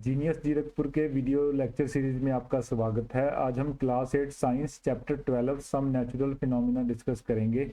Genius Zirakpur के video lecture series में आपका स्वागत है। आज हम class 8 science chapter 12 some natural phenomena discuss करेंगे।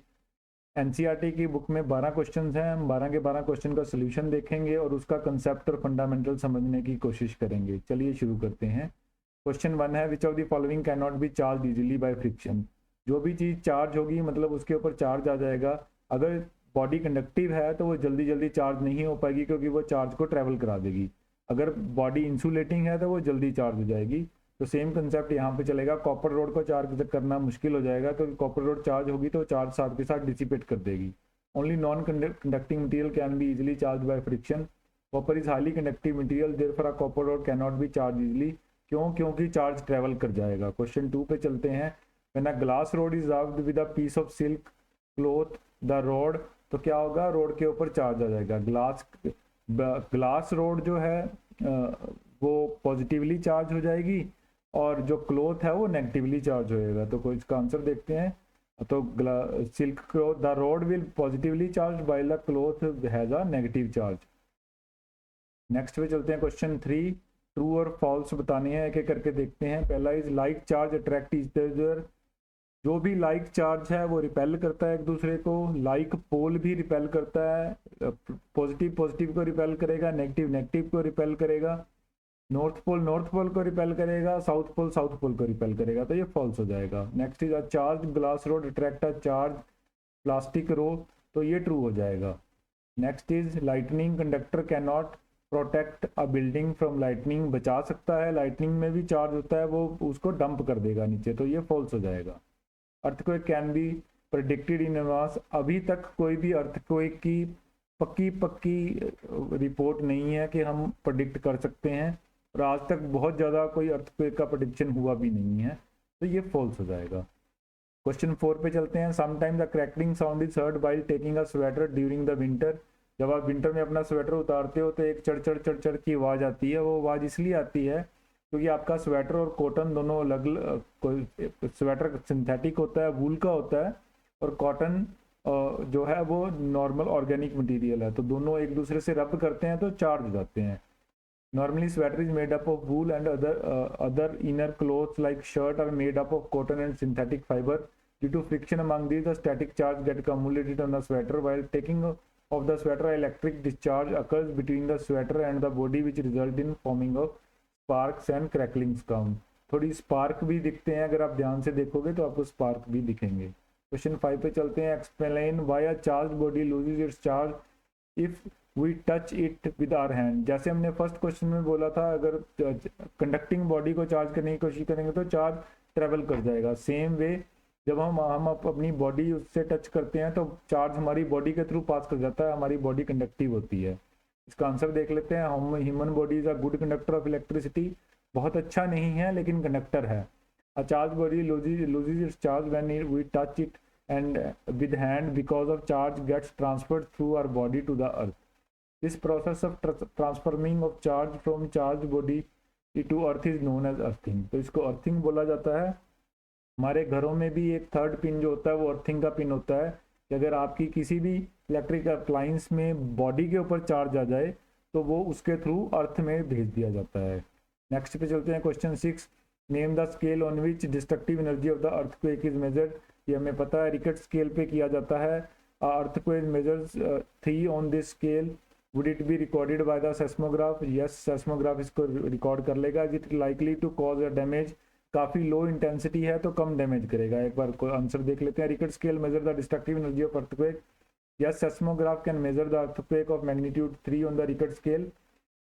एनसीईआरटी की बुक में 12 क्वेश्चंस हैं। हम 12 के 12 क्वेश्चन का सोल्यूशन देखेंगे और उसका कंसेप्ट और फंडामेंटल समझने की कोशिश करेंगे। चलिए शुरू करते हैं। क्वेश्चन 1 है, which of the following can not be charge easily by friction. जो भी चीज़ चार्ज होगी मतलब उसके ऊपर चार्ज आ जाएगा। अगर बॉडी कंडक्टिव है तो वो जल्दी जल्दी चार्ज नहीं हो पाएगी क्योंकि वो चार्ज को ट्रेवल करा देगी। अगर बॉडी इंसुलेटिंग है तो वो जल्दी चार्ज हो जाएगी। तो सेम कंसेप्ट यहाँ पे चलेगा। कॉपर रोड को चार्ज करना मुश्किल हो जाएगा क्योंकि कॉपर रोड चार्ज होगी तो चार्ज साथ के साथ डिसिपेट कर देगी। Only non conducting material can be easily charge by friction. Copper is highly conductive material, therefore a copper road can not be charge easily. क्यों? क्योंकि चार्ज ट्रेवल कर जाएगा। क्वेश्चन 2 पे चलते हैं। When a glass rod is round with a piece of silk cloth the rod, तो क्या होगा? रोड के ऊपर चार्ज आ जाएगा। ग्लास रोड जो है वो पॉजिटिवली चार्ज हो जाएगी और जो क्लॉथ है वो नेगेटिवली चार्ज होएगा। तो कोई इसका आंसर देखते हैं। तो silk cloth the road will positively charge while the cloth has a negative charge. Next पे चलते हैं। क्वेश्चन 3, ट्रू और फॉल्स बताने हैं, एक एक करके देखते हैं। पहला is like charge attract each other. जो भी लाइक चार्ज है वो रिपेल करता है एक दूसरे को। लाइक पोल भी रिपेल करता है। पॉजिटिव पॉजिटिव को रिपेल करेगा, नेगेटिव नेगेटिव को रिपेल करेगा। नॉर्थ पोल को रिपेल करेगा, साउथ पोल को रिपेल करेगा। तो ये फॉल्स हो जाएगा। Next is a charge glass rod attract a charge plastic rod, तो ये ट्रू हो जाएगा। Next is lightning conductor can not protect a building from lightning. बचा सकता है, लाइटनिंग में भी चार्ज होता है, वो उसको डंप कर देगा नीचे, तो ये फॉल्स हो जाएगा। Earthquake can be predicted in advance. अभी तक कोई भी अर्थक्वेक की पक्की रिपोर्ट नहीं है कि हम प्रेडिक्ट कर सकते हैं, और आज तक बहुत ज़्यादा कोई अर्थक्वेक का प्रेडिक्शन हुआ भी नहीं है, तो ये फॉल्स हो जाएगा। क्वेश्चन 4 पे चलते हैं। Sometimes the crackling sound is heard while taking a sweater during the winter. जब आप विंटर में अपना स्वेटर उतारते हो तो एक चढ़ की आवाज़ आती है। वो आवाज़ इसलिए आती है क्योंकि आपका स्वेटर और कॉटन दोनों अलग, स्वेटर सिंथेटिक होता है, वूल का होता है, और कॉटन जो है वो नॉर्मल ऑर्गेनिक मटेरियल है, तो दोनों एक दूसरे से रब करते हैं तो चार्ज हो जाते हैं। Normally, sweater is made up of wool and other inner clothes like shirt are made up of cotton and synthetic fiber. Due to friction among these, the static charge get accumulated on the sweater. While taking of the sweater, electric discharge occurs between the sweater and the body, which result in forming of sparks and crackling sound. थोड़ी spark भी दिखते हैं, अगर आप ध्यान से देखोगे तो आपको स्पार्क भी दिखेंगे। क्वेश्चन 5 पे चलते हैं। Explain why a charge body loses its charge if we touch it with our hand. जैसे हमने फर्स्ट क्वेश्चन में बोला था, अगर कंडक्टिंग बॉडी को चार्ज करने की कोशिश करेंगे तो चार्ज ट्रेवल कर जाएगा। सेम वे जब हम अपनी बॉडी उससे टच करते हैं तो चार्ज हमारी बॉडी के थ्रू पास कर जाता है, हमारी बॉडी कंडक्टिव होती है। इसका आंसर देख लेते हैं। Human body is a good conductor of electricity. बहुत अच्छा नहीं है लेकिन कंडक्टर है। A charge body loses its charge when we touch it and with hand because of charge gets transferred through our body to the earth. This process of transforming of charge from charged body to earth is known as earthing. तो इसको earthing बोला जाता है। हमारे घरों में भी एक थर्ड पिन जो होता है वो अर्थिंग का पिन होता है कि अगर आपकी किसी भी इलेक्ट्रिक अप्लायंस में बॉडी के ऊपर चार्ज आ जाए तो वो उसके थ्रू अर्थ में भेज दिया जाता है। नेक्स्ट पे चलते हैं। Question 6, name the scale on which destructive energy of the earthquake is measured. ये हमें पता है, रिकट स्केल पे किया जाता है। Earthquake measures 3 on this scale. Would it be recorded by the seismograph? Yes, seismograph इसको रिकॉर्ड कर लेगा। Is it likely to cause a damage? काफ़ी लो इंटेंसिटी है तो कम डैमेज करेगा। एक बार आंसर देख लेते हैं। Richter scale measure the destructive energy of earthquake. Yes, seismograph can measure the earthquake of magnitude 3 on the Richter scale.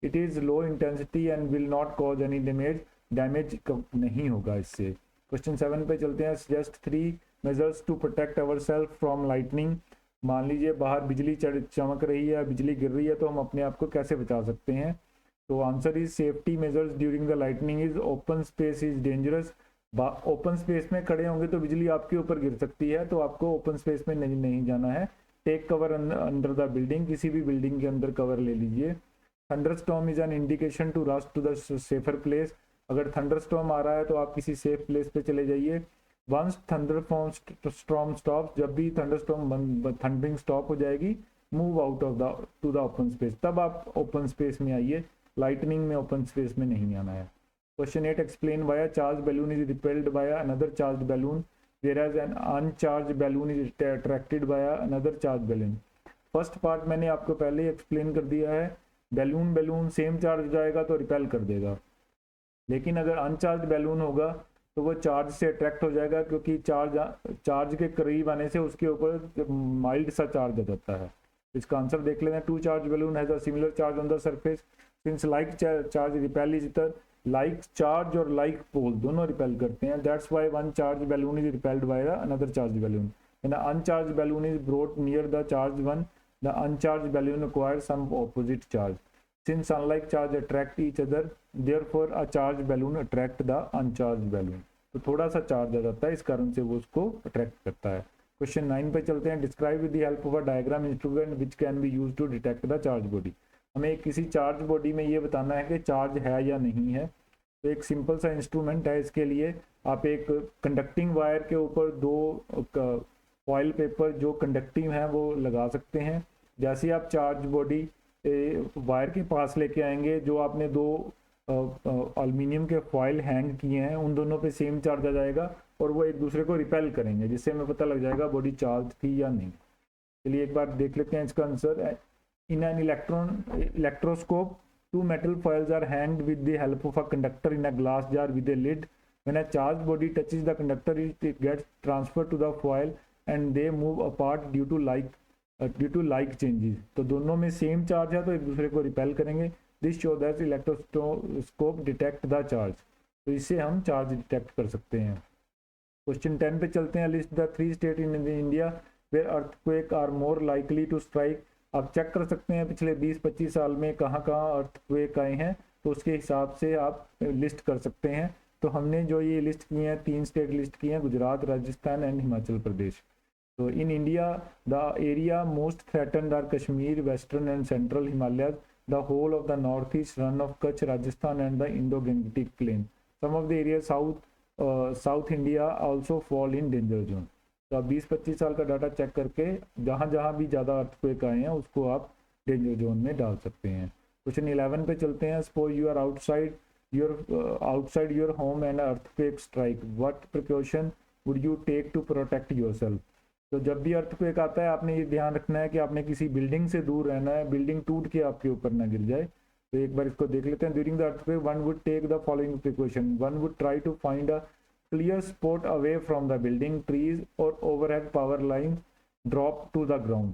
It is low intensity and will not cause any damage नहीं होगा इससे। Question 7 पे चलते हैं। Suggest 3 measures to protect our self from lightning. मान लीजिए बाहर बिजली चमक रही है, बिजली गिर रही है, तो हम अपने आप को कैसे बचा सकते हैं? तो answer is safety measures during the lightning is open space is dangerous. Open space में खड़े होंगे तो बिजली आपके ऊपर गिर सकती है, तो आपको ओपन स्पेस में नहीं जाना है। Take cover under the building, किसी भी बिल्डिंग के अंदर कवर ले लीजिए। Thunderstorm is an indication to rush to the safer place. अगर थंडरस्टॉर्म आ रहा है तो आप किसी सेफ प्लेस पे चले जाइए। वंस थंडरस्टॉर्म स्टॉप, जब भी थंडरिंग स्टॉप हो जाएगी, move out of the two the open space, तब आप ओपन स्पेस में आइए। लाइटनिंग में ओपन स्पेस में नहीं आना है। Question 8, explain why a charge balloon is repelled by another charge balloon whereas an uncharged balloon is attracted by another charged balloon। First part मैंने आपको पहले ही एक्सप्लेन कर दिया है, बैलून सेम चार्ज हो जाएगा तो रिपेल कर देगा, लेकिन अगर अनचार्ज बैलून होगा तो वो चार्ज से अट्रैक्ट हो जाएगा, क्योंकि चार्ज के करीब आने से उसके ऊपर माइल्ड सा चार्ज आ जाता है। इसका आंसर देख लेते हैं। Two charge balloon has a similar charge on the surface since like charge repel each other, like charge और लाइक पोल दोनों रिपेल करते हैं, that's why one charge balloon is repelled by another charge balloon. When uncharge balloon is brought near the charge one, the uncharge balloon acquires some opposite charge. Since unlike charge attract each other, therefore a charged balloon attract the uncharged balloon। तो थोड़ा सा charge आ जाता है, इस कारण से वो उसको अट्रैक्ट करता है। क्वेश्चन 9 पे चलते हैं। Describe with the help of a diagram instrument which can be used to detect the charge body. हमें किसी चार्ज बॉडी में ये बताना है कि चार्ज है या नहीं है। तो एक सिंपल सा इंस्ट्रूमेंट है इसके लिए, आप एक कंडक्टिंग वायर के ऊपर दो फॉइल पेपर जो कंडक्टिव है वो लगा सकते हैं। जैसे आप चार्ज बॉडी वायर के पास लेके आएंगे, जो आपने दो एल्युमिनियम के फॉइल हैंग किए हैं उन दोनों पे सेम चार्ज आ जाएगा और वो एक दूसरे को रिपेल करेंगे, जिससे हमें पता लग जाएगा बॉडी चार्ज थी या नहीं। चलिए एक बार देख लेते हैं इसका answer. In an electroscope two metal foils are hanged with the help of a conductor in a glass jar with a lid. When a charged body touches the conductor, it gets transferred to the foil and they move apart due to like changes। तो दोनों में same charge है तो एक दूसरे को repel करेंगे। This show that electroscope detect the charge. तो इससे हम चार्ज डिटेक्ट कर सकते हैं। क्वेश्चन 10 पे चलते हैं। List the 3 state in India where earthquake are more likely to strike. आप चेक कर सकते हैं पिछले 20-25 साल में कहाँ अर्थक्वेक आए हैं, तो उसके हिसाब से आप लिस्ट कर सकते हैं। तो हमने जो ये लिस्ट की हैं 3 स्टेट लिस्ट की हैं, गुजरात, राजस्थान एंड हिमाचल प्रदेश। तो in India the area most threatened are Kashmir, western and central Himalayas, the whole of the north east, Rann of Kutch, Rajasthan and the Indo Gangetic plain. Some of the area south India also fall in danger zone. तो आप 20-25 साल का data check करके जहाँ जहाँ भी ज़्यादा earthquake आए हैं उसको आप डेंजर जोन में डाल सकते हैं। क्वेश्चन 11 पे चलते हैं। Suppose you are outside your home and earthquake strike, what precaution would you take to protect yourself. तो जब भी अर्थक्वेक आता है आपने ये ध्यान रखना है कि आपने किसी बिल्डिंग से दूर रहना है, बिल्डिंग टूट के आपके ऊपर ना गिर जाए। तो एक बार इसको देख लेते हैं। During the earthquake one would take the following precaution. One would try to find a clear spot away from the building, trees or overhead power lines drop to the ground।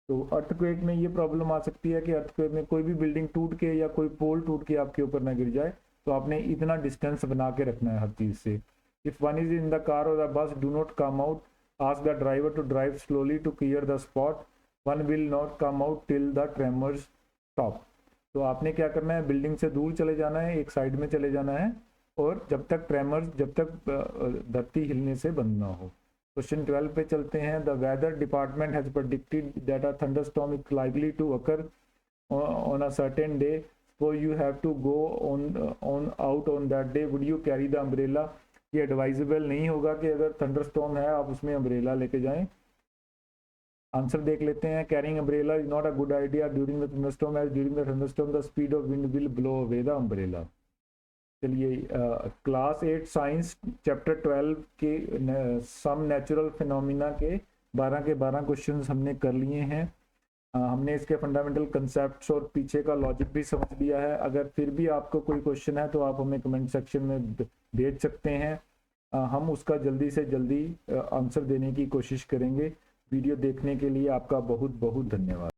तो अर्थक्वेक में ये problem आ सकती है कि earthquake में कोई भी building टूट के या कोई पोल टूट के आपके ऊपर ना गिर जाए, तो आपने इतना डिस्टेंस बना के रखना है हर चीज़ से। If one is in the car और the bus, do not come out, ask the driver to drive slowly to clear the spot, one will not come out till the tremors stop. तो आपने क्या करना है, building से दूर चले जाना है, एक साइड में चले जाना है, और जब तक धरती हिलने से बंद ना हो। क्वेश्चन 12 पे चलते हैं। The weather department has predicted that a thunderstorm is likely to occur on a certain day, so you have to go on out on that day, would you carry the umbrella. ये advisable नहीं होगा कि अगर thunderstorm है आप उसमें umbrella लेके जाएं। आंसर देख लेते हैं। Carrying umbrella is not a good idea during the thunderstorm, as during the thunderstorm the speed of wind will blow away the umbrella. चलिए क्लास 8 साइंस चैप्टर 12 के सम नेचुरल फिनोमिना के 12 के 12 क्वेश्चंस हमने कर लिए हैं। हमने इसके फंडामेंटल कंसेप्ट्स और पीछे का लॉजिक भी समझ लिया है। अगर फिर भी आपको कोई क्वेश्चन है तो आप हमें कमेंट सेक्शन में भेज सकते हैं, हम उसका जल्दी से जल्दी आंसर देने की कोशिश करेंगे। वीडियो देखने के लिए आपका बहुत बहुत धन्यवाद।